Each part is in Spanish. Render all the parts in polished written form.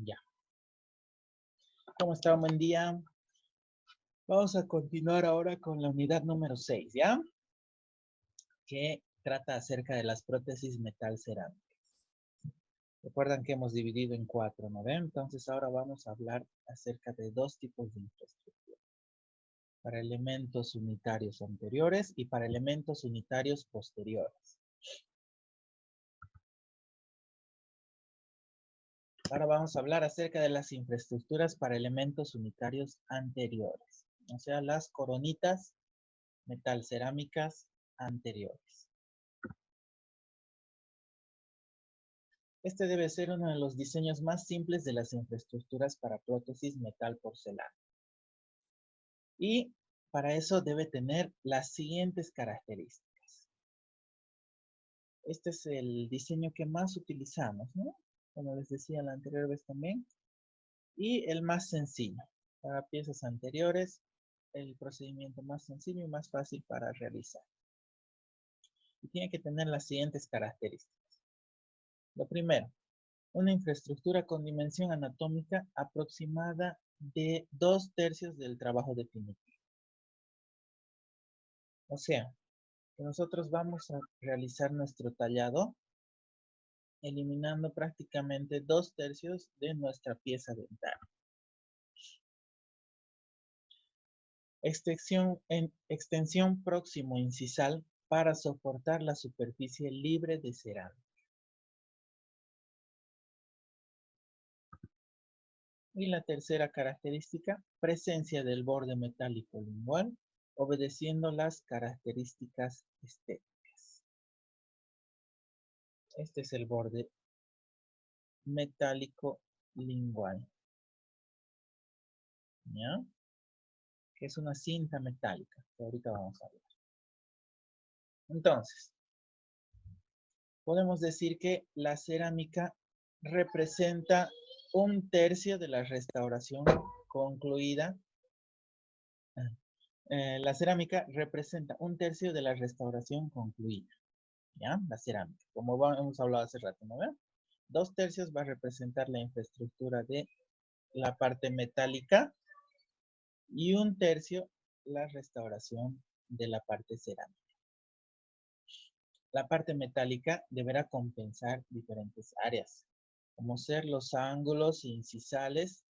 Ya. ¿Cómo está? Buen día. Vamos a continuar ahora con la unidad número 6, ¿ya? Que trata acerca de las prótesis metal cerámicas. Recuerdan que hemos dividido en 4, ¿no ven? Entonces ahora vamos a hablar acerca de 2 tipos de infraestructura. Para elementos unitarios anteriores y para elementos unitarios posteriores. Ahora vamos a hablar acerca de las infraestructuras para elementos unitarios anteriores. O sea, las coronitas metal cerámicas anteriores. Este debe ser uno de los diseños más simples de las infraestructuras para prótesis metal porcelana. Y para eso debe tener las siguientes características. Este es el diseño que más utilizamos, ¿no? Como les decía la anterior vez también. Y el más sencillo. Para piezas anteriores, el procedimiento más sencillo y más fácil para realizar. Y tiene que tener las siguientes características. Lo primero, una infraestructura con dimensión anatómica aproximada de 2/3 del trabajo definitivo. O sea, que nosotros vamos a realizar nuestro tallado eliminando prácticamente 2/3 de nuestra pieza dental. Extensión próximo incisal para soportar la superficie libre de cerámica. Y la tercera característica, presencia del borde metálico lingual, obedeciendo las características estéticas. Este es el borde metálico lingual, ¿ya? Que es una cinta metálica, que ahorita vamos a ver. Entonces, podemos decir que la cerámica representa 1/3 de la restauración concluida. La cerámica representa 1/3 de la restauración concluida, ¿ya? La cerámica, como hemos hablado hace rato, ¿no ven? 2/3 va a representar la infraestructura de la parte metálica y 1/3 la restauración de la parte cerámica. La parte metálica deberá compensar diferentes áreas, como ser los ángulos incisales,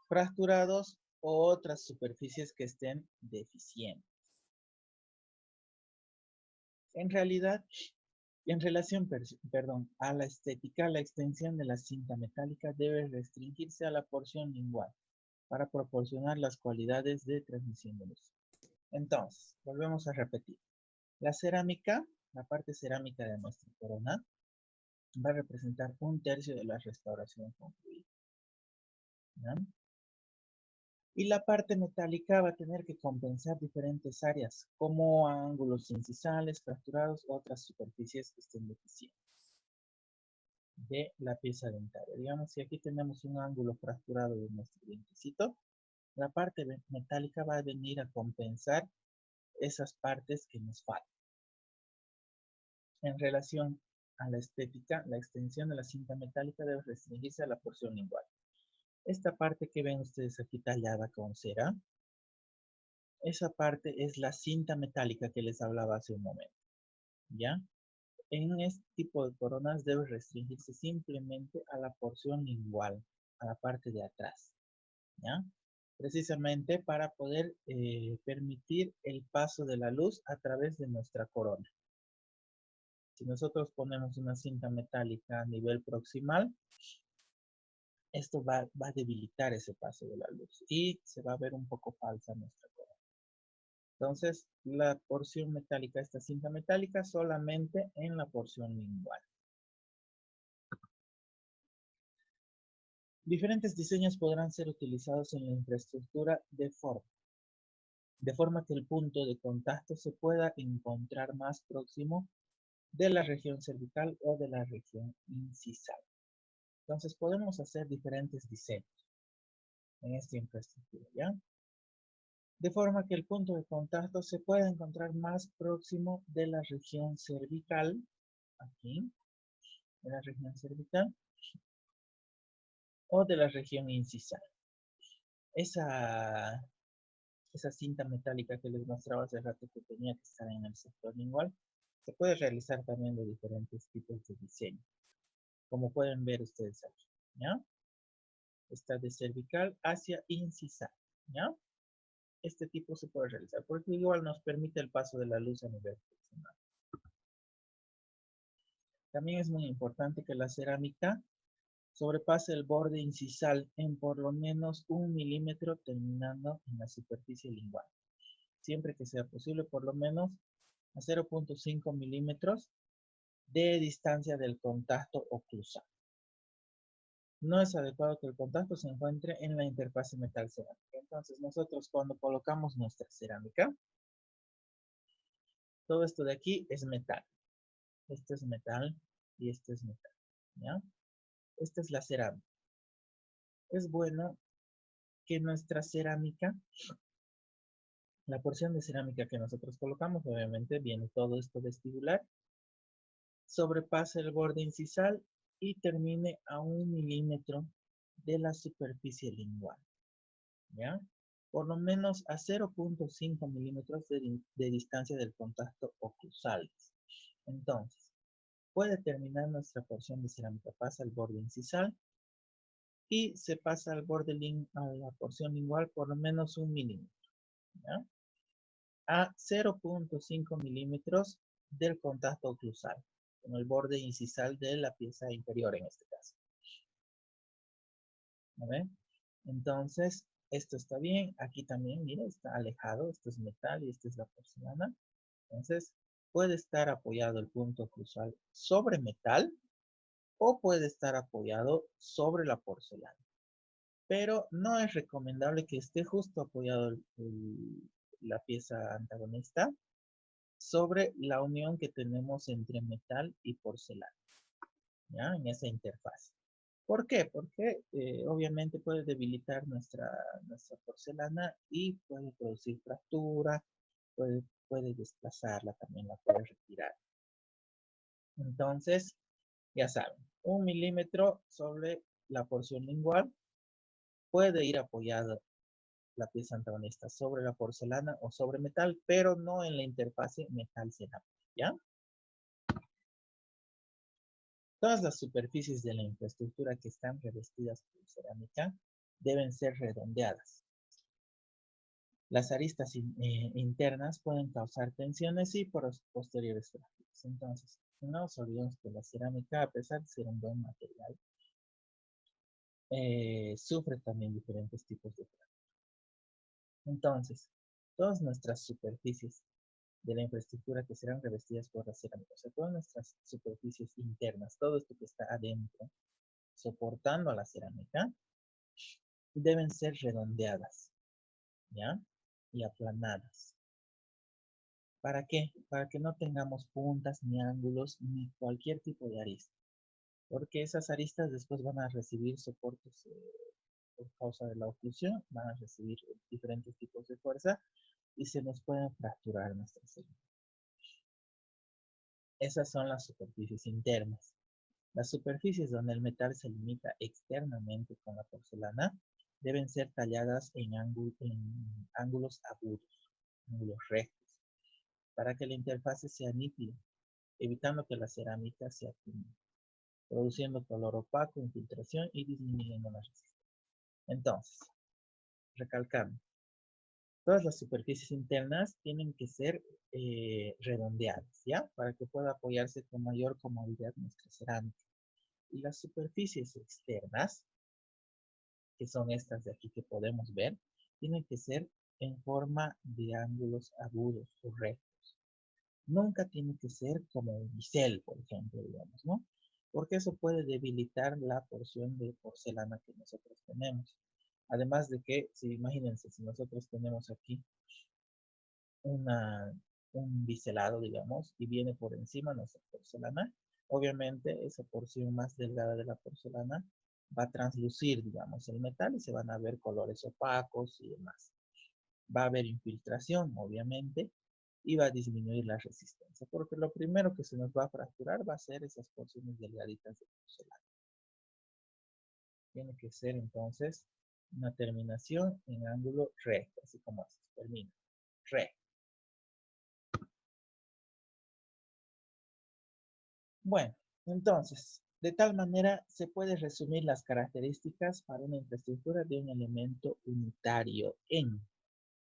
fracturados o otras superficies que estén deficientes. En realidad, en relación a la estética, la extensión de la cinta metálica debe restringirse a la porción lingual para proporcionar las cualidades de transmisión de luz. Entonces, volvemos a repetir. La cerámica, la parte cerámica de nuestra corona, va a representar 1/3 de la restauración concluida, ¿ya? Y la parte metálica va a tener que compensar diferentes áreas, como ángulos incisales, fracturados, otras superficies que estén deficientes de la pieza dentaria. Digamos, si aquí tenemos un ángulo fracturado de nuestro dientecito, la parte metálica va a venir a compensar esas partes que nos faltan. En relación a la estética, la extensión de la cinta metálica debe restringirse a la porción lingual. Esta parte que ven ustedes aquí tallada con cera, esa parte es la cinta metálica que les hablaba hace un momento, ¿ya? En este tipo de coronas debe restringirse simplemente a la porción lingual, a la parte de atrás, ¿ya? Precisamente para poder permitir el paso de la luz a través de nuestra corona. Si nosotros ponemos una cinta metálica a nivel proximal, esto va a debilitar ese paso de la luz y se va a ver un poco falsa nuestra corona. Entonces, la porción metálica, esta cinta metálica, solamente en la porción lingual. Diferentes diseños podrán ser utilizados en la infraestructura de forma que el punto de contacto se pueda encontrar más próximo de la región cervical o de la región incisal. Entonces, podemos hacer diferentes diseños en esta infraestructura, ¿ya? De forma que el punto de contacto se pueda encontrar más próximo de la región cervical, aquí, en la región cervical, o de la región incisal. Esa cinta metálica que les mostraba hace rato que tenía que estar en el sector lingual, se puede realizar también de diferentes tipos de diseño, como pueden ver ustedes aquí, ¿ya? Está de cervical hacia incisal, ¿ya? Este tipo se puede realizar porque igual nos permite el paso de la luz a nivel proximal. También es muy importante que la cerámica sobrepase el borde incisal en por lo menos 1 milímetro terminando en la superficie lingual. Siempre que sea posible, por lo menos a 0.5 milímetros de distancia del contacto oclusal. No es adecuado que el contacto se encuentre en la interfase metal-cerámica. Entonces, nosotros cuando colocamos nuestra cerámica, todo esto de aquí es metal. Este es metal y este es metal, ¿ya? Esta es la cerámica. Es bueno que nuestra cerámica, la porción de cerámica que nosotros colocamos, obviamente viene todo esto vestibular, sobrepase el borde incisal y termine a 1 milímetro de la superficie lingual, ¿ya? Por lo menos a 0.5 milímetros de distancia del contacto oclusal. Entonces, puede terminar nuestra porción de cerámica, pasa al borde incisal y se pasa al borde a la porción lingual por lo menos 1 milímetro, ¿ya? A 0.5 milímetros del contacto oclusal, con el borde incisal de la pieza inferior en este caso. ¿No ven? Entonces, esto está bien. Aquí también, mira, está alejado. Esto es metal y esta es la porcelana. Entonces, puede estar apoyado el punto oclusal sobre metal o puede estar apoyado sobre la porcelana. Pero no es recomendable que esté justo apoyado la pieza antagonista sobre la unión que tenemos entre metal y porcelana, ¿ya? En esa interfaz. ¿Por qué? Porque obviamente puede debilitar nuestra porcelana y puede producir fractura, puede desplazarla, también la puede retirar. Entonces, ya saben, 1 milímetro sobre la porción lingual, puede ir apoyada la pieza antagonista sobre la porcelana o sobre metal, pero no en la interfase metal-cerámica, ¿ya? Todas las superficies de la infraestructura que están revestidas por cerámica deben ser redondeadas. Las aristas internas pueden causar tensiones y posteriores fracturas. Entonces, no nos olvidemos que la cerámica, a pesar de ser un buen material, sufre también diferentes tipos de fracturas. Entonces, todas nuestras superficies de la infraestructura que serán revestidas por la cerámica, o sea, todas nuestras superficies internas, todo esto que está adentro, soportando a la cerámica, deben ser redondeadas, ¿ya? Y aplanadas. ¿Para qué? Para que no tengamos puntas, ni ángulos, ni cualquier tipo de arista. Porque esas aristas después van a recibir soportes por causa de la oclusión, van a recibir diferentes tipos de fuerza y se nos pueden fracturar nuestras células. Esas son las superficies internas. Las superficies donde el metal se limita externamente con la porcelana deben ser talladas en ángulos agudos, ángulos rectos, para que la interfase sea nítida, evitando que la cerámica se acumule, produciendo color opaco, infiltración y disminuyendo la resistencia. Entonces, recalcando, todas las superficies internas tienen que ser redondeadas, ¿ya? Para que pueda apoyarse con mayor comodidad nuestra cerámica. Y las superficies externas, que son estas de aquí que podemos ver, tienen que ser en forma de ángulos agudos o rectos. Nunca tiene que ser como un bisel, por ejemplo, digamos, ¿no? Porque eso puede debilitar la porción de porcelana que nosotros tenemos. Además de que, si imagínense, si nosotros tenemos aquí un biselado, digamos, y viene por encima nuestra porcelana, obviamente esa porción más delgada de la porcelana va a translucir, digamos, el metal y se van a ver colores opacos y demás. Va a haber infiltración, obviamente, y va a disminuir la resistencia, porque lo primero que se nos va a fracturar va a ser esas porciones delgaditas de porcelana. tiene que ser entonces una terminación en ángulo recto, así como así, termina, recto. Bueno, entonces, de tal manera se puede resumir las características para una infraestructura de un elemento unitario en.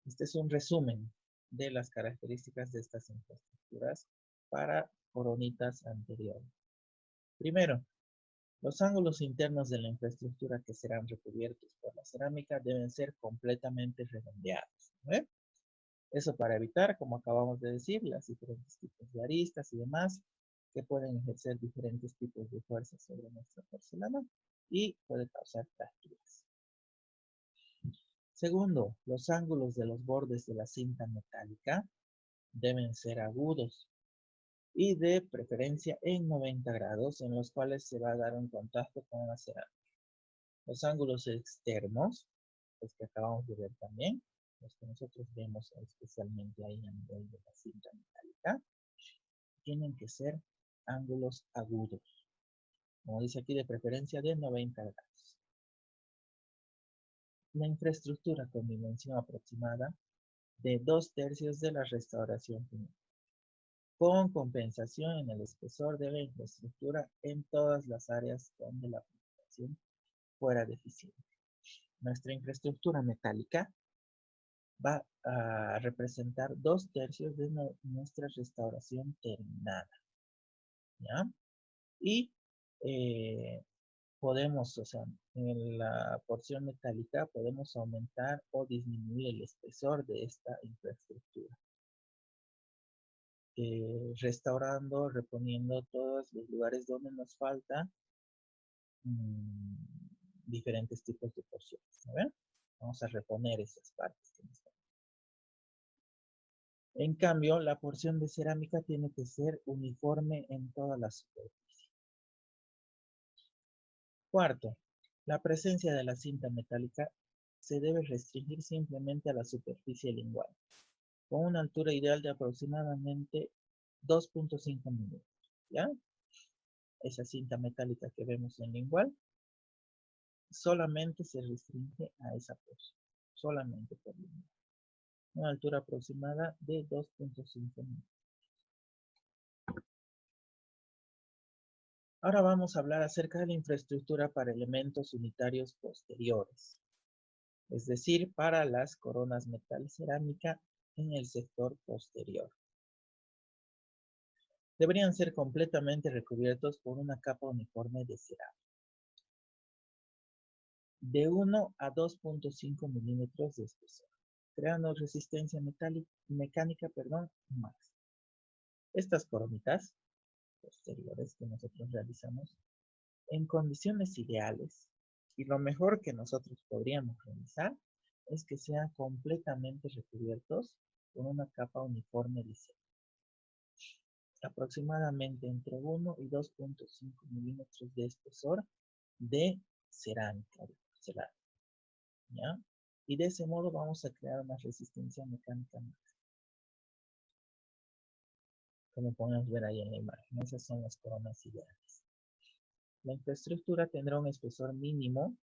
Este es un resumen de las características de estas infraestructuras para coronitas anteriores. Primero, los ángulos internos de la infraestructura que serán recubiertos por la cerámica deben ser completamente redondeados, ¿no? Eso para evitar, como acabamos de decir, las diferentes tipos de aristas y demás que pueden ejercer diferentes tipos de fuerzas sobre nuestra porcelana y puede causar fracturas. Segundo, los ángulos de los bordes de la cinta metálica deben ser agudos y de preferencia en 90 grados en los cuales se va a dar un contacto con la cerámica. Los ángulos externos, los que acabamos de ver también, los que nosotros vemos especialmente ahí a nivel de la cinta metálica, tienen que ser ángulos agudos. Como dice aquí, de preferencia de 90 grados. La infraestructura con dimensión aproximada de 2/3 de la restauración final, con compensación en el espesor de la infraestructura en todas las áreas donde la aplicación fuera deficiente. Nuestra infraestructura metálica va a representar 2/3 de nuestra restauración terminada, ¿ya? Y podemos, o sea, en la porción metálica podemos aumentar o disminuir el espesor de esta infraestructura, restaurando, reponiendo todos los lugares donde nos falta diferentes tipos de porciones, ¿no? Vamos a reponer esas partes que nos faltan. En cambio, la porción de cerámica tiene que ser uniforme en toda la superficie. Cuarto, la presencia de la cinta metálica se debe restringir simplemente a la superficie lingual, con una altura ideal de aproximadamente 2.5 milímetros, ¿ya? Esa cinta metálica que vemos en lingual solamente se restringe a esa porción, solamente por lingual. Una altura aproximada de 2.5 milímetros. Ahora vamos a hablar acerca de la infraestructura para elementos unitarios posteriores, es decir, para las coronas metal cerámica en el sector posterior. Deberían ser completamente recubiertos por una capa uniforme de cerámica de 1 a 2.5 milímetros de espesor, creando resistencia mecánica más. Estas coronitas posteriores que nosotros realizamos en condiciones ideales, y lo mejor que nosotros podríamos realizar es que sean completamente recubiertos con una capa uniforme de cerámica, aproximadamente entre 1 y 2.5 milímetros de espesor de cerámica, de porcelana, ¿ya? Y de ese modo vamos a crear una resistencia mecánica más. Como podemos ver ahí en la imagen, esas son las coronas ideales. La infraestructura tendrá un espesor mínimo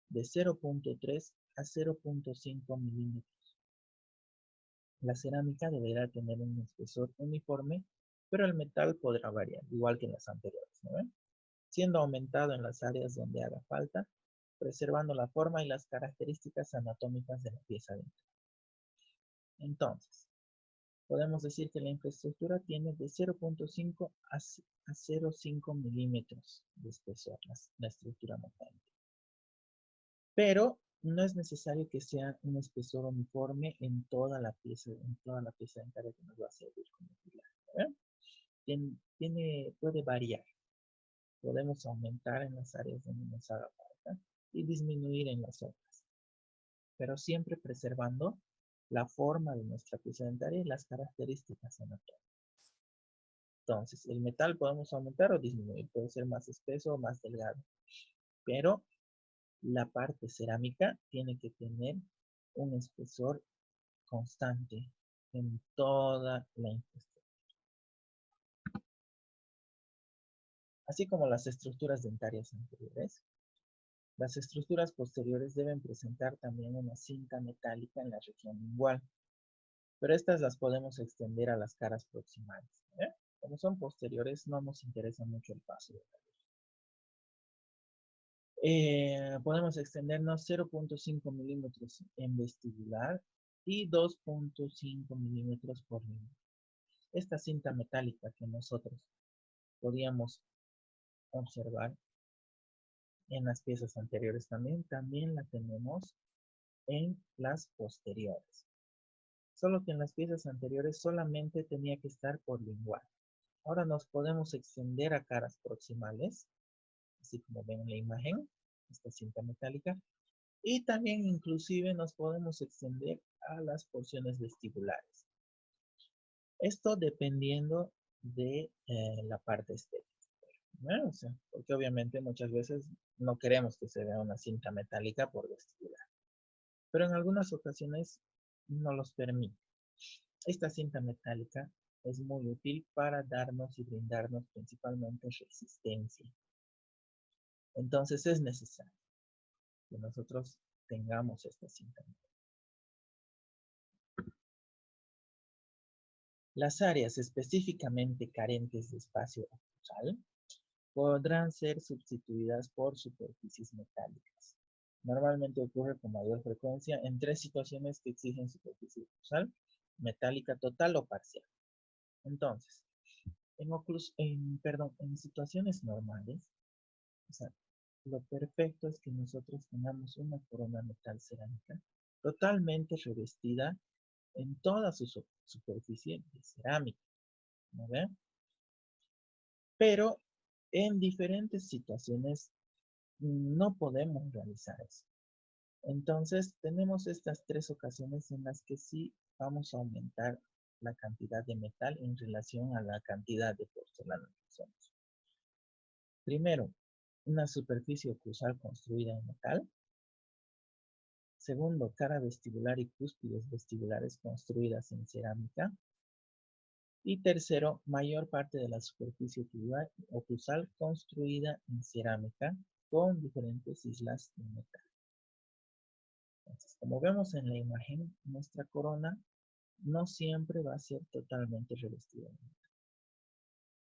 de 0.3 a 0.5 milímetros. La cerámica deberá tener un espesor uniforme, pero el metal podrá variar, igual que en las anteriores, ¿no ven? Siendo aumentado en las áreas donde haga falta, preservando la forma y las características anatómicas de la pieza dentro. Entonces, podemos decir que la infraestructura tiene de 0.5 a 0.5 milímetros de espesor, la estructura metálica. Pero no es necesario que sea un espesor uniforme en toda la pieza dentaria que nos va a servir como pilar, ¿eh? Puede variar. Podemos aumentar en las áreas donde nos haga falta y disminuir en las otras, pero siempre preservando la forma de nuestra pieza dentaria y las características anatómicas. Entonces, el metal podemos aumentar o disminuir, puede ser más espeso o más delgado, pero la parte cerámica tiene que tener un espesor constante en toda la infraestructura. Así como las estructuras dentarias anteriores, Las estructuras posteriores deben presentar también una cinta metálica en la región lingual, pero estas las podemos extender a las caras proximales. Como son posteriores, no nos interesa mucho el paso de la luz. Podemos extendernos 0.5 milímetros en vestibular y 2.5 milímetros por línea. Esta cinta metálica que nosotros podíamos observar en las piezas anteriores también la tenemos en las posteriores. Solo que en las piezas anteriores solamente tenía que estar por lingual. Ahora nos podemos extender a caras proximales, así como ven en la imagen, esta cinta metálica, y también inclusive nos podemos extender a las porciones vestibulares. Esto dependiendo de la parte estética. ¿No? O sea, porque obviamente muchas veces no queremos que se vea una cinta metálica por vestibular, pero en algunas ocasiones no los permite. Esta cinta metálica es muy útil para darnos y brindarnos principalmente resistencia. Entonces es necesario que nosotros tengamos esta cinta metálica. Las áreas específicamente carentes de espacio oclusal podrán ser sustituidas por superficies metálicas. Normalmente ocurre con mayor frecuencia en tres situaciones que exigen superficie oclusal, metálica total o parcial. Entonces, en situaciones normales, o sea, lo perfecto es que nosotros tengamos una corona metal cerámica totalmente revestida en toda su superficie de cerámica, ¿no ven? Pero en diferentes situaciones no podemos realizar eso. Entonces, tenemos estas tres ocasiones en las que sí vamos a aumentar la cantidad de metal en relación a la cantidad de porcelana que usamos. Primero, una superficie oclusal construida en metal. Segundo, cara vestibular y cúspides vestibulares construidas en cerámica. Y tercero, mayor parte de la superficie oclusal construida en cerámica con diferentes islas de metal. Entonces, como vemos en la imagen, nuestra corona no siempre va a ser totalmente revestida.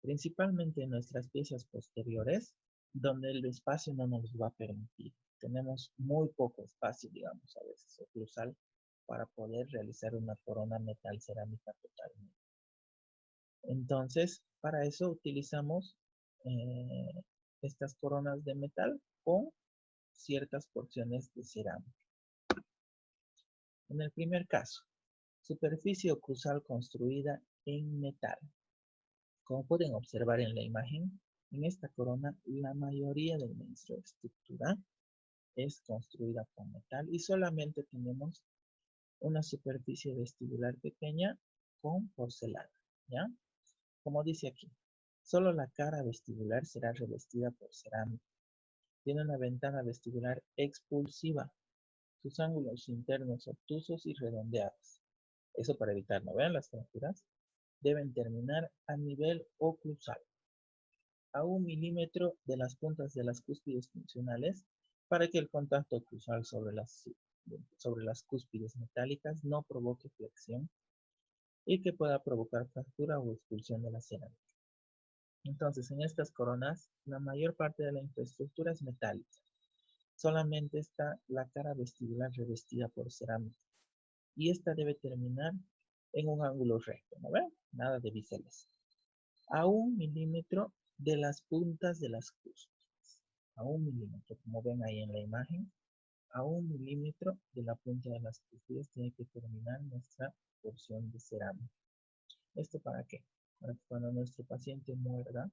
Principalmente en nuestras piezas posteriores, donde el espacio no nos va a permitir. Tenemos muy poco espacio, digamos, a veces oclusal, para poder realizar una corona metal cerámica totalmente. Entonces, para eso utilizamos estas coronas de metal con ciertas porciones de cerámica. En el primer caso, superficie oclusal construida en metal. Como pueden observar en la imagen, en esta corona la mayoría de nuestra estructura es construida con metal y solamente tenemos una superficie vestibular pequeña con porcelana, ¿ya? Como dice aquí, solo la cara vestibular será revestida por cerámica. Tiene una ventana vestibular expulsiva, sus ángulos internos obtusos y redondeados. Eso para evitar, ¿no vean las fracturas? Deben terminar a nivel oclusal, a 1 milímetro de las puntas de las cúspides funcionales, para que el contacto oclusal sobre las cúspides metálicas no provoque flexión y que pueda provocar fractura o expulsión de la cerámica. Entonces, en estas coronas, la mayor parte de la infraestructura es metálica. Solamente está la cara vestibular revestida por cerámica. Y esta debe terminar en un ángulo recto, ¿no ven? Nada de biseles. A 1 milímetro de las puntas de las cúspides. A 1 milímetro, como ven ahí en la imagen. A 1 milímetro de la punta de las cúspides tiene que terminar nuestra porción de cerámica. ¿Esto para qué? Para que cuando nuestro paciente muerda,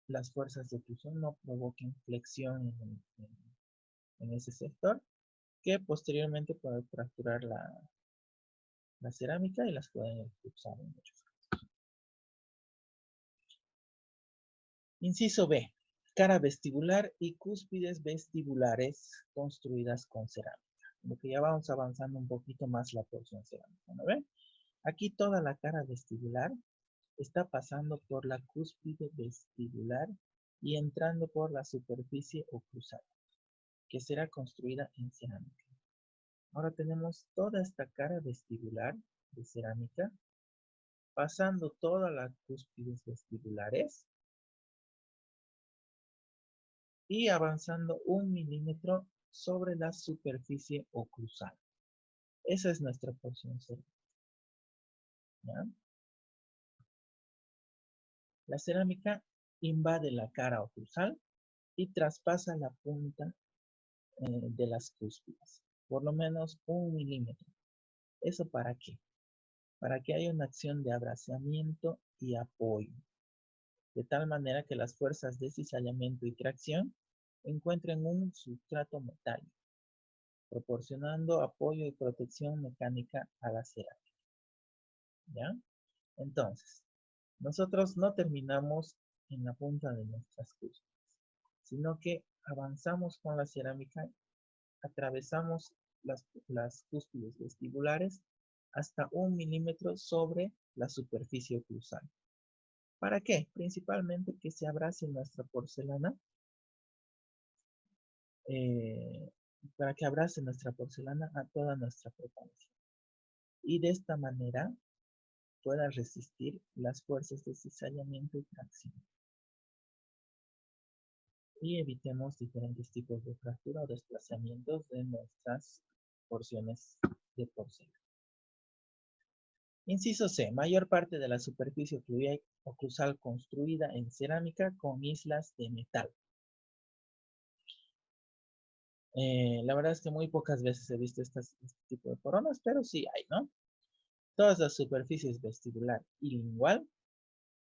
las fuerzas de oclusión no provoquen flexión en ese sector, que posteriormente puede fracturar la cerámica y las pueden expulsar en muchos casos. Inciso B. Cara vestibular y cúspides vestibulares construidas con cerámica. Lo que ya vamos avanzando un poquito más la porción cerámica, ¿no ven? Aquí toda la cara vestibular está pasando por la cúspide vestibular y entrando por la superficie oclusal, que será construida en cerámica. Ahora tenemos toda esta cara vestibular de cerámica, pasando todas las cúspides vestibulares y avanzando 1 milímetro sobre la superficie oclusal. Esa es nuestra porción cerámica. ¿Ya? La cerámica invade la cara oclusal y traspasa la punta de las cúspides, por lo menos 1 milímetro. ¿Eso para qué? Para que haya una acción de abrazamiento y apoyo, de tal manera que las fuerzas de cizallamiento y tracción encuentren un sustrato metálico, proporcionando apoyo y protección mecánica a la cerámica. ¿Ya? Entonces, nosotros no terminamos en la punta de nuestras cúspides, sino que avanzamos con la cerámica, atravesamos las cúspides vestibulares hasta 1 milímetro sobre la superficie oclusal. ¿Para qué? Principalmente que se abrace nuestra porcelana, eh, para que abrace nuestra porcelana a toda nuestra preparación. Y de esta manera pueda resistir las fuerzas de cizallamiento y tracción. Y evitemos diferentes tipos de fractura o desplazamientos de nuestras porciones de porcelana. Inciso C. Mayor parte de la superficie oclusal construida en cerámica con islas de metal. La verdad es que muy pocas veces he visto este tipo de coronas, pero sí hay, ¿no? Todas las superficies vestibular y lingual,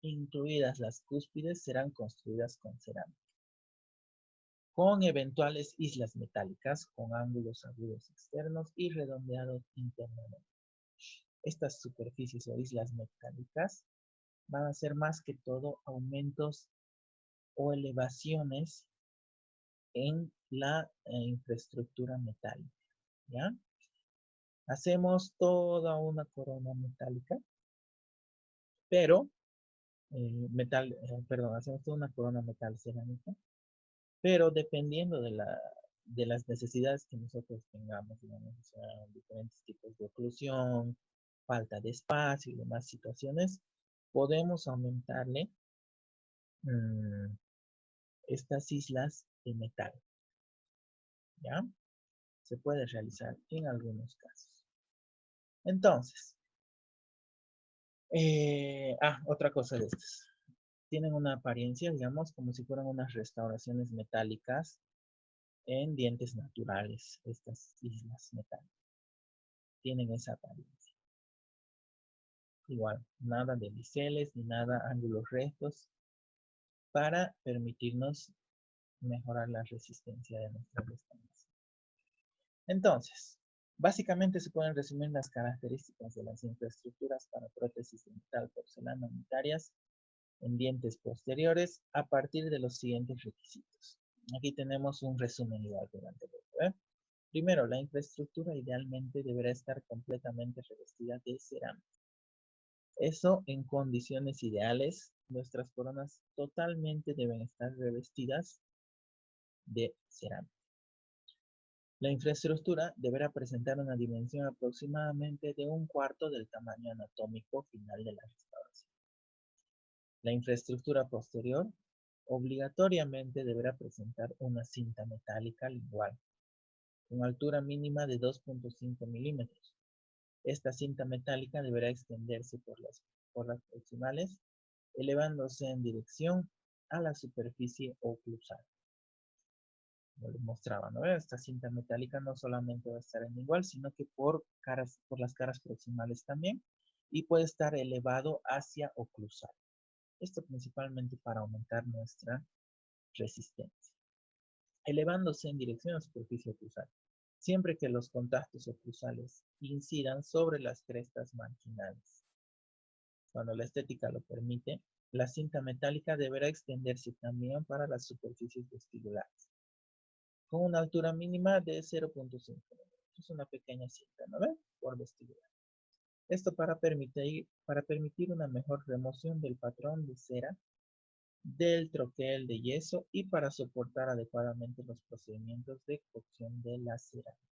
incluidas las cúspides, serán construidas con cerámica, con eventuales islas metálicas con ángulos agudos externos y redondeados internamente. Estas superficies o islas metálicas van a ser más que todo aumentos o elevaciones en la infraestructura metálica, ¿ya? Hacemos toda una corona metálica, pero, hacemos toda una corona metal cerámica, pero dependiendo de las necesidades que nosotros tengamos, digamos, o sea, diferentes tipos de oclusión, falta de espacio y demás situaciones, podemos aumentarle estas islas de metal, ¿ya? Se puede realizar en algunos casos. Entonces, otra cosa de estas. Tienen una apariencia, digamos, como si fueran unas restauraciones metálicas en dientes naturales, estas islas metálicas. Tienen esa apariencia. Igual, nada de biseles ni nada ángulos rectos para permitirnos mejorar la resistencia de nuestras restauraciones. Entonces, básicamente se pueden resumir las características de las infraestructuras para prótesis de metal porcelana unitarias en dientes posteriores a partir de los siguientes requisitos. Aquí tenemos un resumen igual que el anterior. Primero, la infraestructura idealmente deberá estar completamente revestida de cerámica. Eso en condiciones ideales, nuestras coronas totalmente deben estar revestidas de cerámica. La infraestructura deberá presentar una dimensión aproximadamente de 1/4 del tamaño anatómico final de la restauración. La infraestructura posterior obligatoriamente deberá presentar una cinta metálica lingual, con altura mínima de 2.5 milímetros. Esta cinta metálica deberá extenderse por las proximales, elevándose en dirección a la superficie oclusal. Como les mostraba, ¿no? Esta cinta metálica no solamente va a estar en igual, sino que por las caras proximales también, y puede estar elevado hacia oclusal. Esto principalmente para aumentar nuestra resistencia. Elevándose en dirección a la superficie oclusal, siempre que los contactos oclusales incidan sobre las crestas marginales. Cuando la estética lo permite, la cinta metálica deberá extenderse también para las superficies vestibulares, con una altura mínima de 0.5 metros. Es una pequeña cinta, ¿no ven? Por vestibular. Esto para permitir una mejor remoción del patrón de cera del troquel de yeso y para soportar adecuadamente los procedimientos de cocción de la cerámica.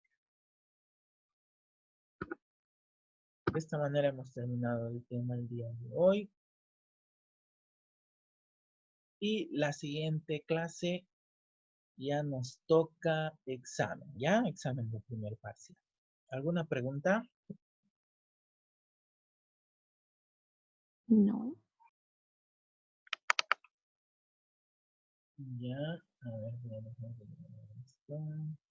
De esta manera hemos terminado el tema el día de hoy. Y la siguiente clase ya nos toca examen, ¿ya? Examen de primer parcial. ¿Alguna pregunta? No. Ya, a ver, voy a dejar de ver esto.